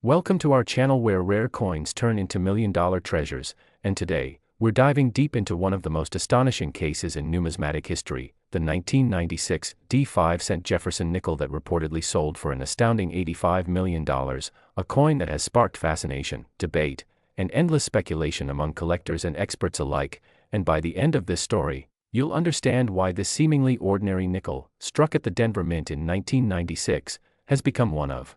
Welcome to our channel where rare coins turn into million-dollar treasures, and today, we're diving deep into one of the most astonishing cases in numismatic history, the 1996 D5-cent Jefferson nickel that reportedly sold for an astounding $85 million, a coin that has sparked fascination, debate, and endless speculation among collectors and experts alike, and by the end of this story, you'll understand why this seemingly ordinary nickel, struck at the Denver Mint in 1996, has become one of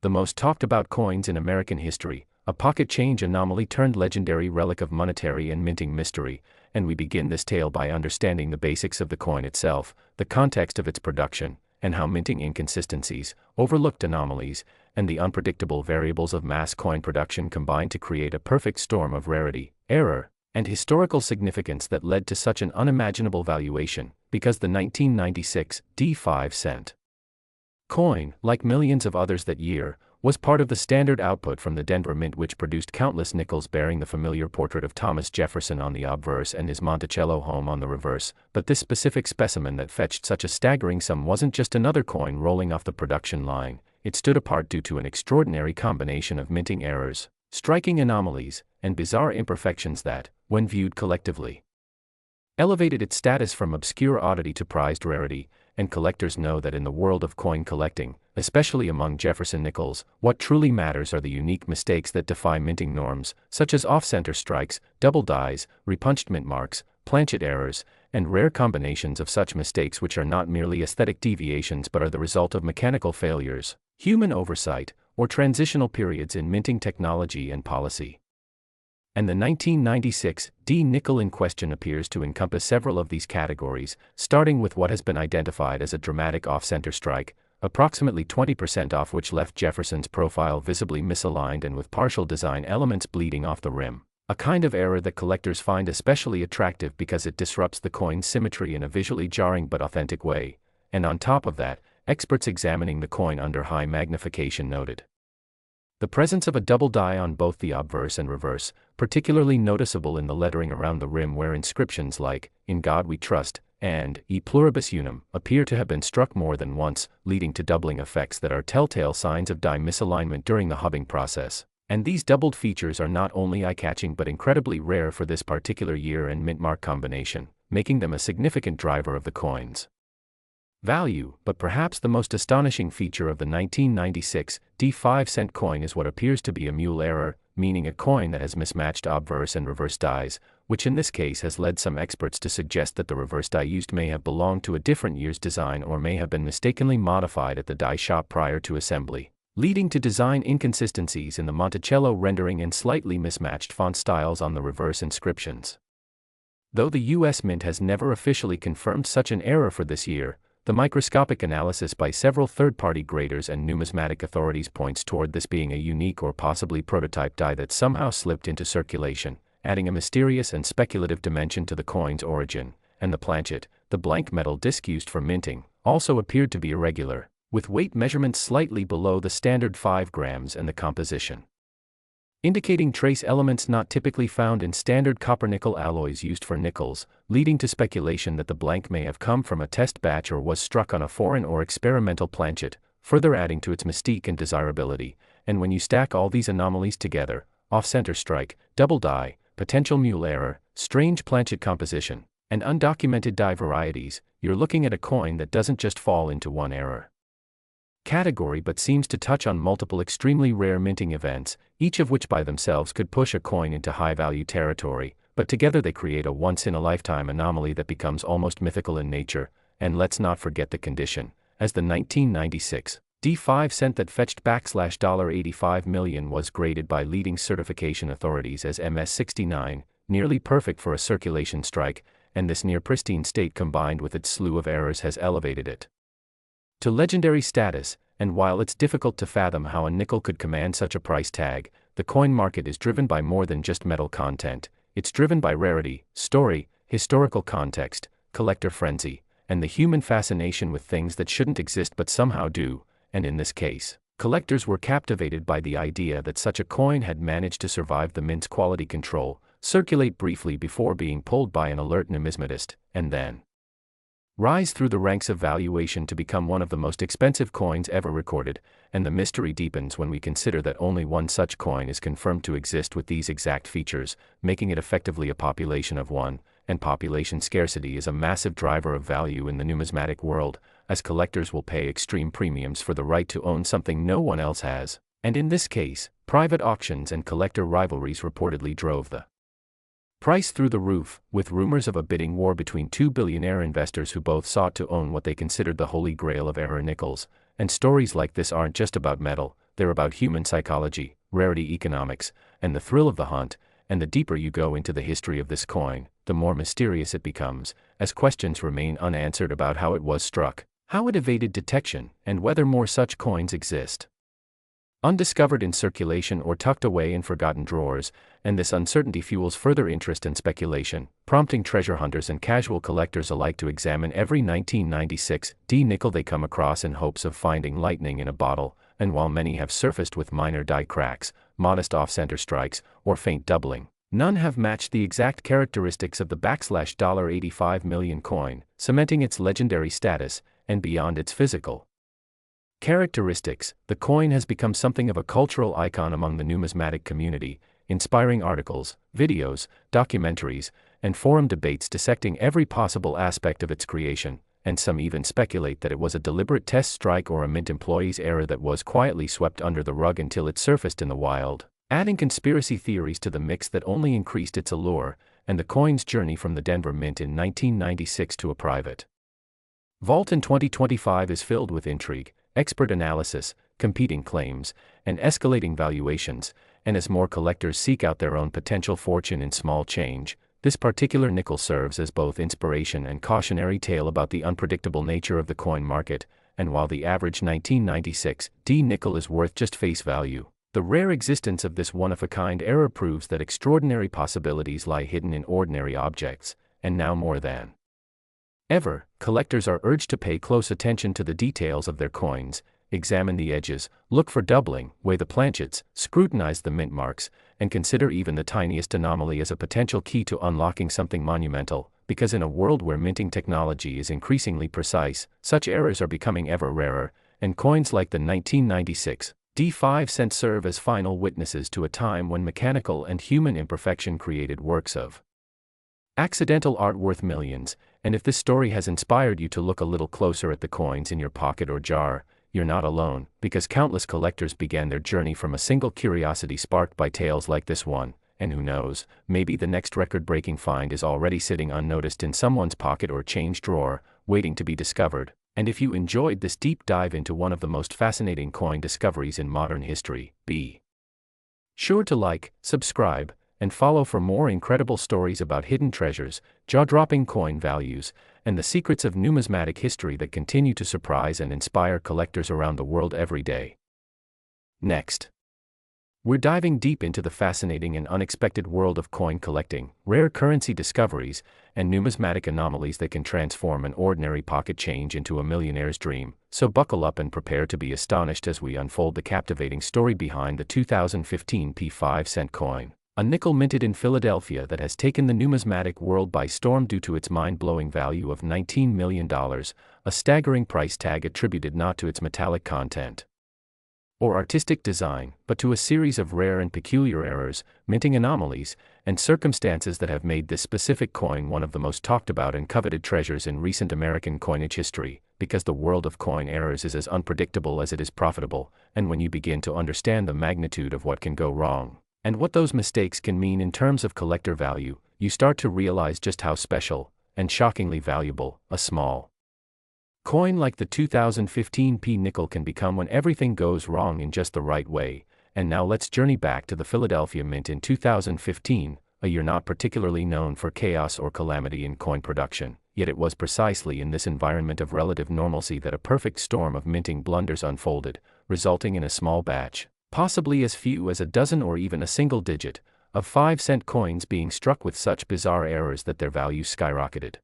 the most talked about coins in American history, a pocket change anomaly turned legendary relic of monetary and minting mystery, and we begin this tale by understanding the basics of the coin itself, the context of its production, and how minting inconsistencies, overlooked anomalies, and the unpredictable variables of mass coin production combine to create a perfect storm of rarity, error, and historical significance that led to such an unimaginable valuation, because the 1996 D5-cent coin, like millions of others that year, was part of the standard output from the Denver Mint, which produced countless nickels bearing the familiar portrait of Thomas Jefferson on the obverse and his Monticello home on the reverse, but this specific specimen that fetched such a staggering sum wasn't just another coin rolling off the production line. It stood apart due to an extraordinary combination of minting errors, striking anomalies, and bizarre imperfections that, when viewed collectively, elevated its status from obscure oddity to prized rarity. And collectors know that in the world of coin collecting, especially among Jefferson nickels, what truly matters are the unique mistakes that defy minting norms, such as off-center strikes, double dies, repunched mint marks, planchet errors, and rare combinations of such mistakes which are not merely aesthetic deviations but are the result of mechanical failures, human oversight, or transitional periods in minting technology and policy. And the 1996 D nickel in question appears to encompass several of these categories, starting with what has been identified as a dramatic off-center strike, approximately 20% off, which left Jefferson's profile visibly misaligned and with partial design elements bleeding off the rim, a kind of error that collectors find especially attractive because it disrupts the coin's symmetry in a visually jarring but authentic way, and on top of that, experts examining the coin under high magnification noted the presence of a double die on both the obverse and reverse, particularly noticeable in the lettering around the rim where inscriptions like, "In God We Trust," and "E Pluribus Unum" appear to have been struck more than once, leading to doubling effects that are telltale signs of die misalignment during the hubbing process. And these doubled features are not only eye-catching but incredibly rare for this particular year and mint mark combination, making them a significant driver of the coin's value. But perhaps the most astonishing feature of the 1996 D5-cent coin is what appears to be a mule error, meaning a coin that has mismatched obverse and reverse dies, which in this case has led some experts to suggest that the reverse die used may have belonged to a different year's design or may have been mistakenly modified at the die shop prior to assembly, leading to design inconsistencies in the Monticello rendering and slightly mismatched font styles on the reverse inscriptions. Though the U.S. Mint has never officially confirmed such an error for this year, the microscopic analysis by several third-party graders and numismatic authorities points toward this being a unique or possibly prototype die that somehow slipped into circulation, adding a mysterious and speculative dimension to the coin's origin. And the planchet, the blank metal disc used for minting, also appeared to be irregular, with weight measurements slightly below the standard 5 grams and the composition indicating trace elements not typically found in standard copper-nickel alloys used for nickels, leading to speculation that the blank may have come from a test batch or was struck on a foreign or experimental planchet, further adding to its mystique and desirability. And when you stack all these anomalies together, off-center strike, double die, potential mule error, strange planchet composition, and undocumented die varieties, you're looking at a coin that doesn't just fall into one error category but seems to touch on multiple extremely rare minting events, each of which by themselves could push a coin into high-value territory, but together they create a once-in-a-lifetime anomaly that becomes almost mythical in nature. And let's not forget the condition, as the 1996 D5-cent that fetched $85 million was graded by leading certification authorities as MS69, nearly perfect for a circulation strike, and this near-pristine state combined with its slew of errors has elevated it to legendary status. And while it's difficult to fathom how a nickel could command such a price tag, the coin market is driven by more than just metal content. It's driven by rarity, story, historical context, collector frenzy, and the human fascination with things that shouldn't exist but somehow do. And in this case, collectors were captivated by the idea that such a coin had managed to survive the mint's quality control, circulate briefly before being pulled by an alert numismatist, and then rise through the ranks of valuation to become one of the most expensive coins ever recorded, and the mystery deepens when we consider that only one such coin is confirmed to exist with these exact features, making it effectively a population of one, and population scarcity is a massive driver of value in the numismatic world, as collectors will pay extreme premiums for the right to own something no one else has, and in this case, private auctions and collector rivalries reportedly drove the price through the roof, with rumors of a bidding war between two billionaire investors who both sought to own what they considered the holy grail of error nickels. And stories like this aren't just about metal, they're about human psychology, rarity economics, and the thrill of the hunt. And the deeper you go into the history of this coin, the more mysterious it becomes, as questions remain unanswered about how it was struck, how it evaded detection, and whether more such coins exist, undiscovered in circulation or tucked away in forgotten drawers. And this uncertainty fuels further interest and speculation, prompting treasure hunters and casual collectors alike to examine every 1996 nickel they come across in hopes of finding lightning in a bottle. And while many have surfaced with minor die cracks, modest off-center strikes, or faint doubling, none have matched the exact characteristics of the $85 million coin, cementing its legendary status. And beyond its physical characteristics, the coin has become something of a cultural icon among the numismatic community, inspiring articles, videos, documentaries, and forum debates dissecting every possible aspect of its creation. And some even speculate that it was a deliberate test strike or a mint employee's error that was quietly swept under the rug until it surfaced in the wild, adding conspiracy theories to the mix that only increased its allure. And the coin's journey from the Denver Mint in 1996 to a private vault in 2025 is filled with intrigue, expert analysis, competing claims, and escalating valuations. And as more collectors seek out their own potential fortune in small change, this particular nickel serves as both inspiration and cautionary tale about the unpredictable nature of the coin market. And while the average 1996 nickel is worth just face value, the rare existence of this one-of-a-kind error proves that extraordinary possibilities lie hidden in ordinary objects. And now more than ever, collectors are urged to pay close attention to the details of their coins, examine the edges, look for doubling, weigh the planchets, scrutinize the mint marks, and consider even the tiniest anomaly as a potential key to unlocking something monumental. Because in a world where minting technology is increasingly precise, such errors are becoming ever rarer, and coins like the 1996 5 cent serve as final witnesses to a time when mechanical and human imperfection created works of accidental art worth millions. And if this story has inspired you to look a little closer at the coins in your pocket or jar, you're not alone, because countless collectors began their journey from a single curiosity sparked by tales like this one. And who knows, maybe the next record-breaking find is already sitting unnoticed in someone's pocket or change drawer, waiting to be discovered. And if you enjoyed this deep dive into one of the most fascinating coin discoveries in modern history, be sure to like, subscribe, and follow for more incredible stories about hidden treasures, jaw-dropping coin values, and the secrets of numismatic history that continue to surprise and inspire collectors around the world every day. Next, we're diving deep into the fascinating and unexpected world of coin collecting, rare currency discoveries, and numismatic anomalies that can transform an ordinary pocket change into a millionaire's dream. So buckle up and prepare to be astonished as we unfold the captivating story behind the 2015 5 cent coin, a nickel minted in Philadelphia that has taken the numismatic world by storm due to its mind-blowing value of $19 million, a staggering price tag attributed not to its metallic content or artistic design, but to a series of rare and peculiar errors, minting anomalies, and circumstances that have made this specific coin one of the most talked about and coveted treasures in recent American coinage history. Because the world of coin errors is as unpredictable as it is profitable, and when you begin to understand the magnitude of what can go wrong, and what those mistakes can mean in terms of collector value, you start to realize just how special, and shockingly valuable, a small coin like the 2015 nickel can become when everything goes wrong in just the right way. And now let's journey back to the Philadelphia Mint in 2015, a year not particularly known for chaos or calamity in coin production. Yet it was precisely in this environment of relative normalcy that a perfect storm of minting blunders unfolded, resulting in a small batch, possibly as few as a dozen or even a single digit, of 5-cent coins being struck with such bizarre errors that their value skyrocketed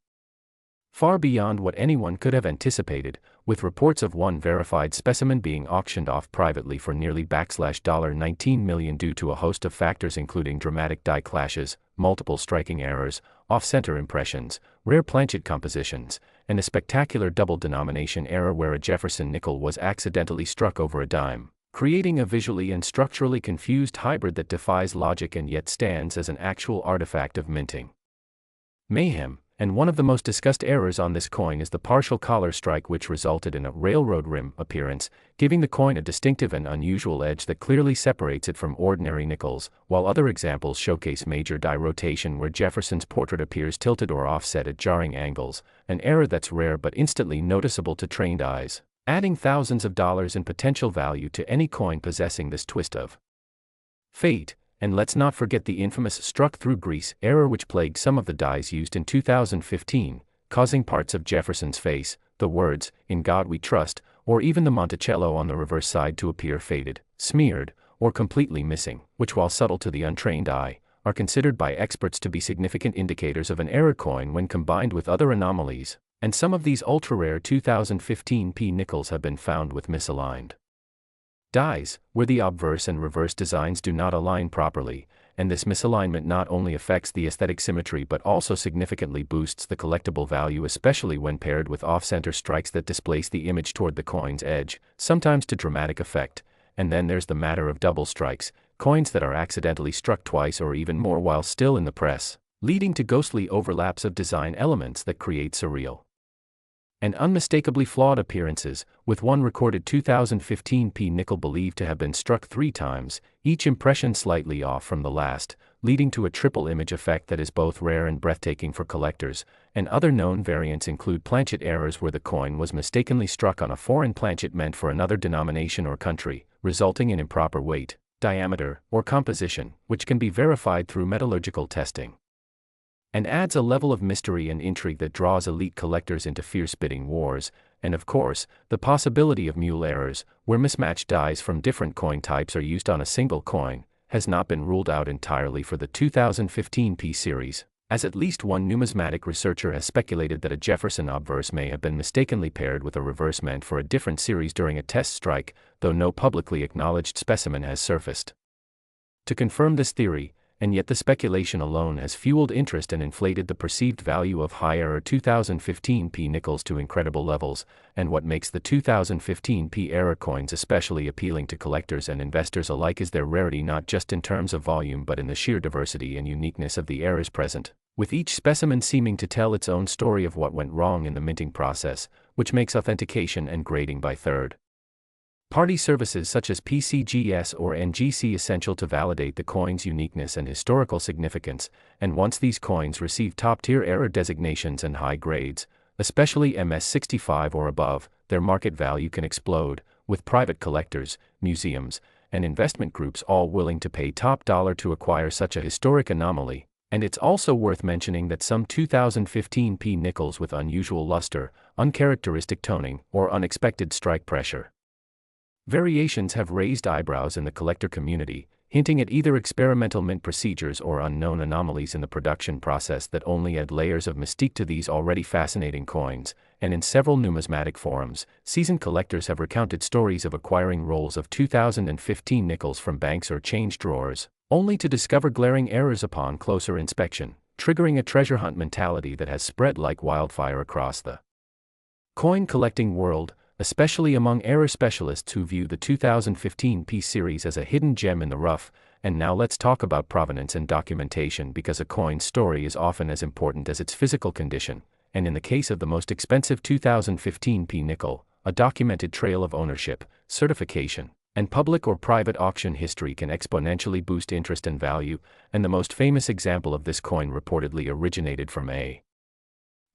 far beyond what anyone could have anticipated, with reports of one verified specimen being auctioned off privately for nearly $19 million due to a host of factors including dramatic die clashes, multiple striking errors, off-center impressions, rare planchet compositions, and a spectacular double denomination error where a Jefferson nickel was accidentally struck over a dime, creating a visually and structurally confused hybrid that defies logic and yet stands as an actual artifact of minting mayhem. And one of the most discussed errors on this coin is the partial collar strike, which resulted in a railroad rim appearance, giving the coin a distinctive and unusual edge that clearly separates it from ordinary nickels, while other examples showcase major die rotation where Jefferson's portrait appears tilted or offset at jarring angles, an error that's rare but instantly noticeable to trained eyes, adding thousands of dollars in potential value to any coin possessing this twist of fate. And let's not forget the infamous struck through grease error which plagued some of the dies used in 2015, causing parts of Jefferson's face, the words, "In God We Trust," or even the Monticello on the reverse side to appear faded, smeared, or completely missing, which while subtle to the untrained eye, are considered by experts to be significant indicators of an error coin when combined with other anomalies, and some of these ultra-rare 2015 P nickels have been found with misaligned dies, where the obverse and reverse designs do not align properly, and this misalignment not only affects the aesthetic symmetry but also significantly boosts the collectible value, especially when paired with off-center strikes that displace the image toward the coin's edge, sometimes to dramatic effect. And then there's the matter of double strikes, coins that are accidentally struck twice or even more while still in the press, leading to ghostly overlaps of design elements that create surreal and unmistakably flawed appearances, with one recorded 2015 P nickel believed to have been struck 3 times, each impression slightly off from the last, leading to a triple image effect that is both rare and breathtaking for collectors. And other known variants include planchet errors where the coin was mistakenly struck on a foreign planchet meant for another denomination or country, resulting in improper weight, diameter, or composition, which can be verified through metallurgical testing, and adds a level of mystery and intrigue that draws elite collectors into fierce bidding wars. And of course, the possibility of mule errors, where mismatched dies from different coin types are used on a single coin, has not been ruled out entirely for the 2015 P series, as at least one numismatic researcher has speculated that a Jefferson obverse may have been mistakenly paired with a reverse meant for a different series during a test strike, though no publicly acknowledged specimen has surfaced to confirm this theory. And yet the speculation alone has fueled interest and inflated the perceived value of high-error 2015 P nickels to incredible levels. And what makes the 2015 P error coins especially appealing to collectors and investors alike is their rarity, not just in terms of volume but in the sheer diversity and uniqueness of the errors present, with each specimen seeming to tell its own story of what went wrong in the minting process, which makes authentication and grading by third-party services such as PCGS or NGC essential to validate the coin's uniqueness and historical significance. And once these coins receive top-tier error designations and high grades, especially MS65 or above, their market value can explode, with private collectors, museums, and investment groups all willing to pay top dollar to acquire such a historic anomaly. And it's also worth mentioning that some 2015 P nickels with unusual luster, uncharacteristic toning, or unexpected strike pressure variations have raised eyebrows in the collector community, hinting at either experimental mint procedures or unknown anomalies in the production process that only add layers of mystique to these already fascinating coins. And in several numismatic forums, seasoned collectors have recounted stories of acquiring rolls of 2015 nickels from banks or change drawers, only to discover glaring errors upon closer inspection, triggering a treasure hunt mentality that has spread like wildfire across the coin collecting world, especially among error specialists who view the 2015 P series as a hidden gem in the rough. And now let's talk about provenance and documentation, because a coin's story is often as important as its physical condition, and in the case of the most expensive 2015 P nickel, a documented trail of ownership, certification, and public or private auction history can exponentially boost interest and value. And the most famous example of this coin reportedly originated from a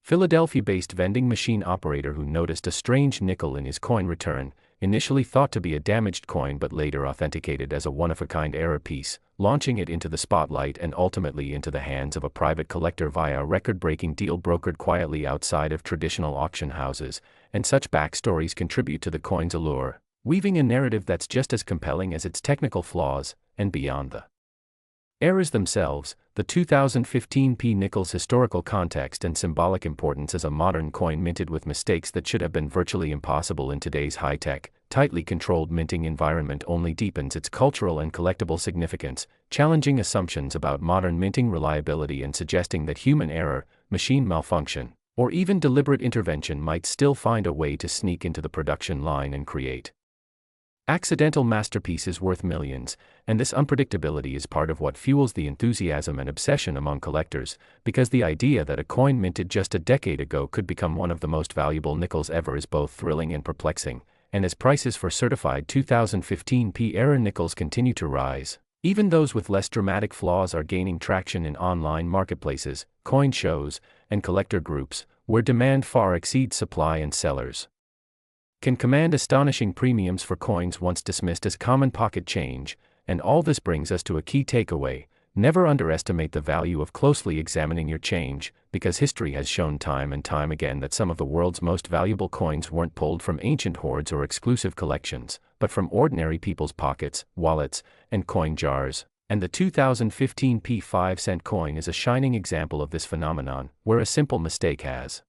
Philadelphia-based vending machine operator who noticed a strange nickel in his coin return, initially thought to be a damaged coin but later authenticated as a one-of-a-kind error piece, launching it into the spotlight and ultimately into the hands of a private collector via a record-breaking deal brokered quietly outside of traditional auction houses. And such backstories contribute to the coin's allure, weaving a narrative that's just as compelling as its technical flaws. And beyond the Errors themselves. The 2015 P nickel's historical context and symbolic importance as a modern coin minted with mistakes that should have been virtually impossible in today's high-tech, tightly controlled minting environment only deepens its cultural and collectible significance, challenging assumptions about modern minting reliability and suggesting that human error, machine malfunction, or even deliberate intervention might still find a way to sneak into the production line and create accidental masterpieces worth millions. And this unpredictability is part of what fuels the enthusiasm and obsession among collectors, because the idea that a coin minted just a decade ago could become one of the most valuable nickels ever is both thrilling and perplexing. And as prices for certified 2015 P-era nickels continue to rise, even those with less dramatic flaws are gaining traction in online marketplaces, coin shows, and collector groups, where demand far exceeds supply and sellers can command astonishing premiums for coins once dismissed as common pocket change. And all this brings us to a key takeaway: never underestimate the value of closely examining your change, because history has shown time and time again that some of the world's most valuable coins weren't pulled from ancient hoards or exclusive collections, but from ordinary people's pockets, wallets, and coin jars. And the 2015 P 5-cent coin is a shining example of this phenomenon, where a simple mistake has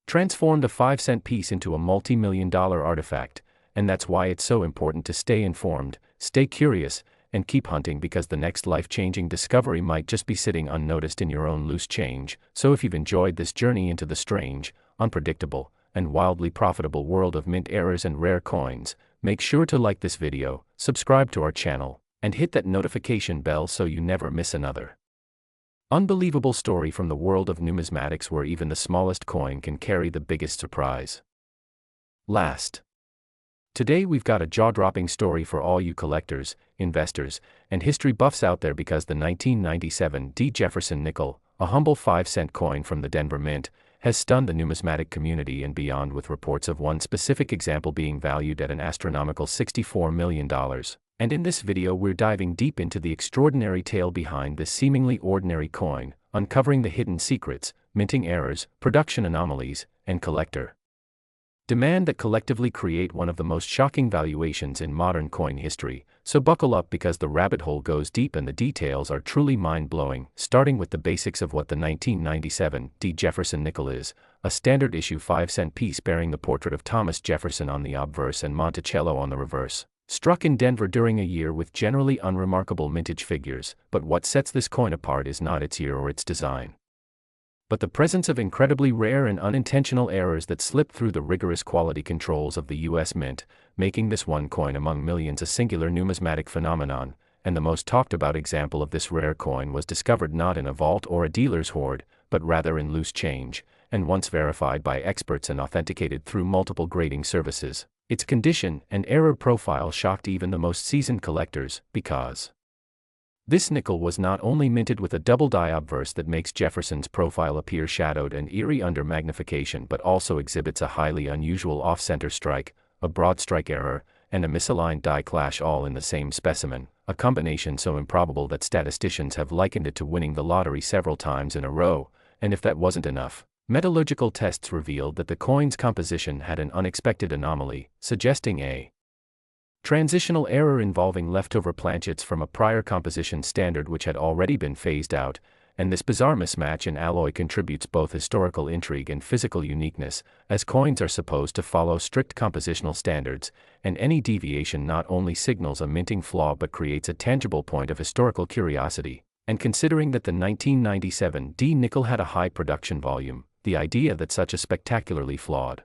transformed a 5-cent piece into a multi-million-dollar artifact. And that's why it's so important to stay informed, stay curious, and keep hunting, because the next life-changing discovery might just be sitting unnoticed in your own loose change. So if you've enjoyed this journey into the strange, unpredictable, and wildly profitable world of mint errors and rare coins, make sure to like this video, subscribe to our channel, and hit that notification bell so you never miss another unbelievable story from the world of numismatics, where even the smallest coin can carry the biggest surprise. Today we've got a jaw-dropping story for all you collectors, investors, and history buffs out there, because the 1997 Jefferson Nickel, a humble 5-cent coin from the Denver Mint, has stunned the numismatic community and beyond, with reports of one specific example being valued at an astronomical $64 million. And in this video we're diving deep into the extraordinary tale behind this seemingly ordinary coin, uncovering the hidden secrets, minting errors, production anomalies, and collector demand that collectively create one of the most shocking valuations in modern coin history. So buckle up, because the rabbit hole goes deep and the details are truly mind-blowing, starting with the basics of what the 1997 Jefferson Nickel is: a standard issue 5-cent piece bearing the portrait of Thomas Jefferson on the obverse and Monticello on the reverse, struck in Denver during a year with generally unremarkable mintage figures. But what sets this coin apart is not its year or its design, but the presence of incredibly rare and unintentional errors that slip through the rigorous quality controls of the U.S. Mint, making this one coin among millions a singular numismatic phenomenon. And the most talked about example of this rare coin was discovered not in a vault or a dealer's hoard, but rather in loose change, and once verified by experts and authenticated through multiple grading services. Its condition and error profile shocked even the most seasoned collectors, because this nickel was not only minted with a double die obverse that makes Jefferson's profile appear shadowed and eerie under magnification, but also exhibits a highly unusual off-center strike, a broad strike error, and a misaligned die clash all in the same specimen, a combination so improbable that statisticians have likened it to winning the lottery several times in a row. And if that wasn't enough, metallurgical tests revealed that the coin's composition had an unexpected anomaly, suggesting a transitional error involving leftover planchets from a prior composition standard which had already been phased out. And this bizarre mismatch in alloy contributes both historical intrigue and physical uniqueness, as coins are supposed to follow strict compositional standards, and any deviation not only signals a minting flaw but creates a tangible point of historical curiosity. And considering that the 1997 nickel had a high production volume, the idea that such a spectacularly flawed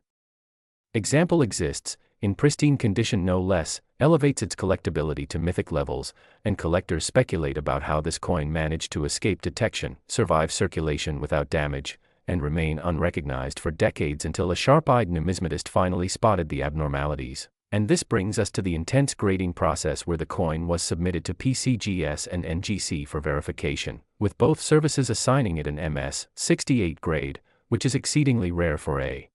example exists, in pristine condition no less, elevates its collectability to mythic levels. And collectors speculate about how this coin managed to escape detection, survive circulation without damage, and remain unrecognized for decades until a sharp-eyed numismatist finally spotted the abnormalities. And this brings us to the intense grading process, where the coin was submitted to PCGS and NGC for verification, with both services assigning it an MS 68 grade, which is exceedingly rare for a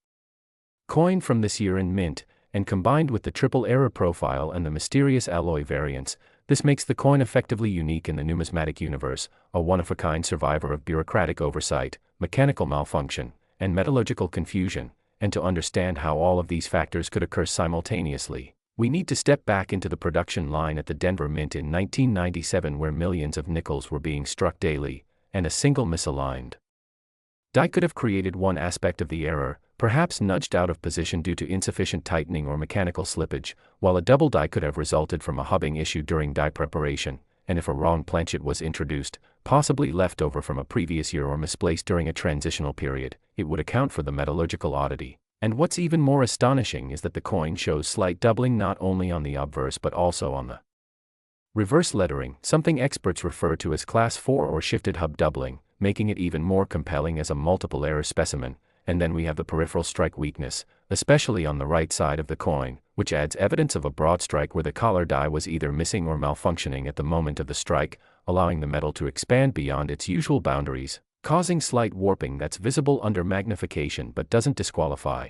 coin from this year in mint. And combined with the triple error profile and the mysterious alloy variants, this makes the coin effectively unique in the numismatic universe, a one-of-a-kind survivor of bureaucratic oversight, mechanical malfunction, and metallurgical confusion. And to understand how all of these factors could occur simultaneously, We need to step back into the production line at the Denver Mint in 1997, where millions of nickels were being struck daily, and a single misaligned die could have created one aspect of the error, perhaps nudged out of position due to insufficient tightening or mechanical slippage, while a double die could have resulted from a hubbing issue during die preparation, and if a wrong planchet was introduced, possibly left over from a previous year or misplaced during a transitional period, it would account for the metallurgical oddity. And what's even more astonishing is that the coin shows slight doubling not only on the obverse but also on the reverse lettering, something experts refer to as class 4 or shifted hub doubling, making it even more compelling as a multiple error specimen. And then we have the peripheral strike weakness, especially on the right side of the coin, which adds evidence of a broad strike where the collar die was either missing or malfunctioning at the moment of the strike, allowing the metal to expand beyond its usual boundaries, causing slight warping that's visible under magnification but doesn't disqualify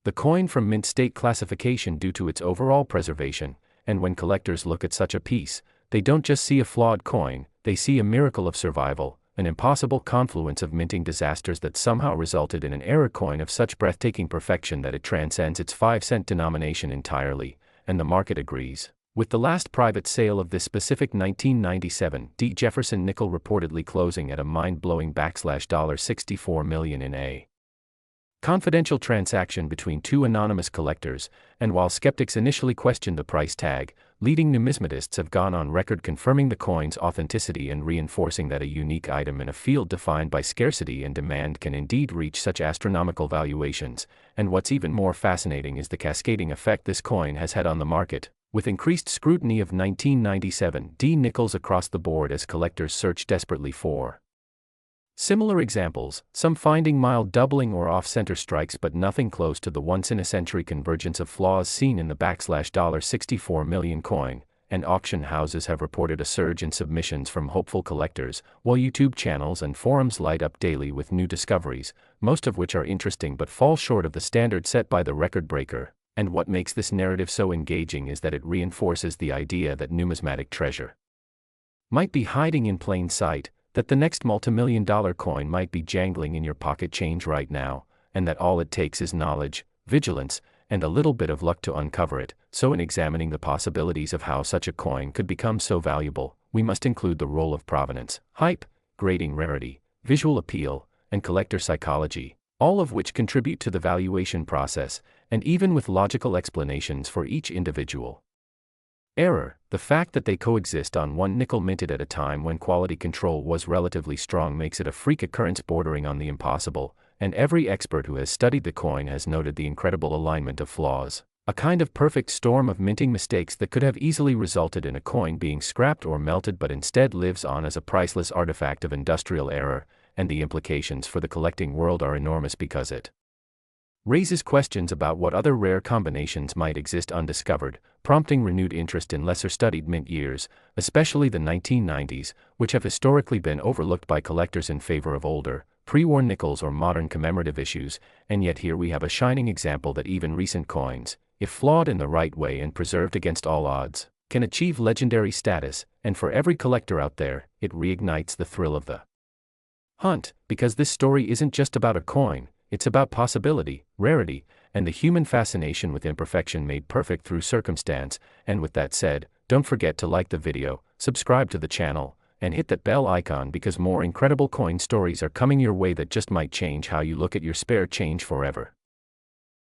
the coin from mint state classification due to its overall preservation. And when collectors look at such a piece, they don't just see a flawed coin, they see a miracle of survival, an impossible confluence of minting disasters that somehow resulted in an error coin of such breathtaking perfection that it transcends its 5-cent denomination entirely, and the market agrees. With the last private sale of this specific 1997 Jefferson Nickel reportedly closing at a mind-blowing $64 million in a confidential transaction between two anonymous collectors, and while skeptics initially questioned the price tag, leading numismatists have gone on record confirming the coin's authenticity and reinforcing that a unique item in a field defined by scarcity and demand can indeed reach such astronomical valuations. And what's even more fascinating is the cascading effect this coin has had on the market, with increased scrutiny of 1997 nickels across the board as collectors search desperately for similar examples, some finding mild doubling or off-center strikes but nothing close to the once-in-a-century convergence of flaws seen in the $64 million coin, and auction houses have reported a surge in submissions from hopeful collectors, while YouTube channels and forums light up daily with new discoveries, most of which are interesting but fall short of the standard set by the record breaker. And what makes this narrative so engaging is that it reinforces the idea that numismatic treasure might be hiding in plain sight, that the next multimillion-dollar coin might be jangling in your pocket change right now, and that all it takes is knowledge, vigilance, and a little bit of luck to uncover it. So in examining the possibilities of how such a coin could become so valuable, we must include the role of provenance, hype, grading rarity, visual appeal, and collector psychology, all of which contribute to the valuation process, and even with logical explanations for each individual error, the fact that they coexist on one nickel minted at a time when quality control was relatively strong makes it a freak occurrence bordering on the impossible, and every expert who has studied the coin has noted the incredible alignment of flaws, a kind of perfect storm of minting mistakes that could have easily resulted in a coin being scrapped or melted but instead lives on as a priceless artifact of industrial error, and the implications for the collecting world are enormous because it raises questions about what other rare combinations might exist undiscovered, prompting renewed interest in lesser-studied mint years, especially the 1990s, which have historically been overlooked by collectors in favor of older, pre-war nickels or modern commemorative issues. And yet here we have a shining example that even recent coins, if flawed in the right way and preserved against all odds, can achieve legendary status. And for every collector out there, it reignites the thrill of the hunt, because this story isn't just about a coin. It's about possibility, rarity, and the human fascination with imperfection made perfect through circumstance. And with that said, don't forget to like the video, subscribe to the channel, and hit that bell icon because more incredible coin stories are coming your way that just might change how you look at your spare change forever.